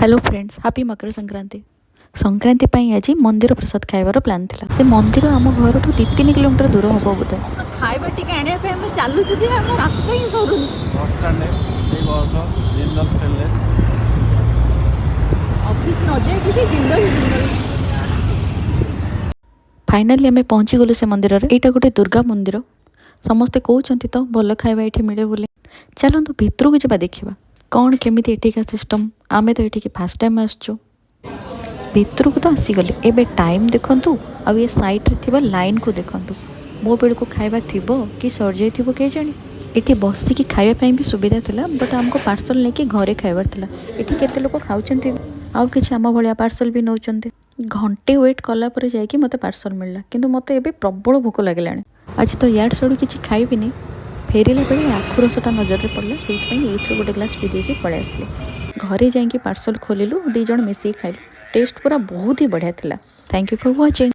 Hello friends, happy Makar Sankranti. Sankranti पाई आज मंदिर प्रसाद खाइबार plan थिला। से मंदिर आम घर 2-3 किलोमीटर दूर हम बोधे। खाइबा टिके आने पे हम चालू छु जे हम रास्ता ही सरुनी बसस्टाण्ड ए बस जिंदल स्टेनलेस ऑफिस न जाए कि जिंदल फाइनाली आम पहुँची गलु से मंदिर रे। एटा गोटे दुर्गा मंदिर। समस्ते कहते तो भल खाइबा ये मिले बोले। चलतु भितर को जा देखा कौन केमी एठिका सिस्टम। आमे तो ये फास्ट टाइम आसचु भितर को तो आसीगले। एबे टाइम देखंतु आ ये साइड रे थिबा लाइन को देखंतु। मो बेल को खाइबा थिबो कि सर जाई थिबो के जानी। एठी बसिकी खाइबा ପାଇଁ भी सुविधा थिला, बट हमको पार्सल लेके घरे खाइबार थिला। एठी केते लोक खाउचंती आउ किछि आम भलिया पार्सल भी नौचंती। घंटे वेट कला पर जाय कि मते पार्सल मिलला, किंतु मते एबे प्रबल भूख लागलानी। आज तो याड सडू किछि खाइबिनी। फेरिला बेले आखु रसटा नजर रे पड़ला, सेइथ पई एथरो गोटे ग्लास पी देके पळे आसली। घरे जाइए पार्सल खोलिलु, 2 जण मिसी खाइलु। टेस्ट पूरा बहुत ही बढ़िया थिला। Thank you for watching.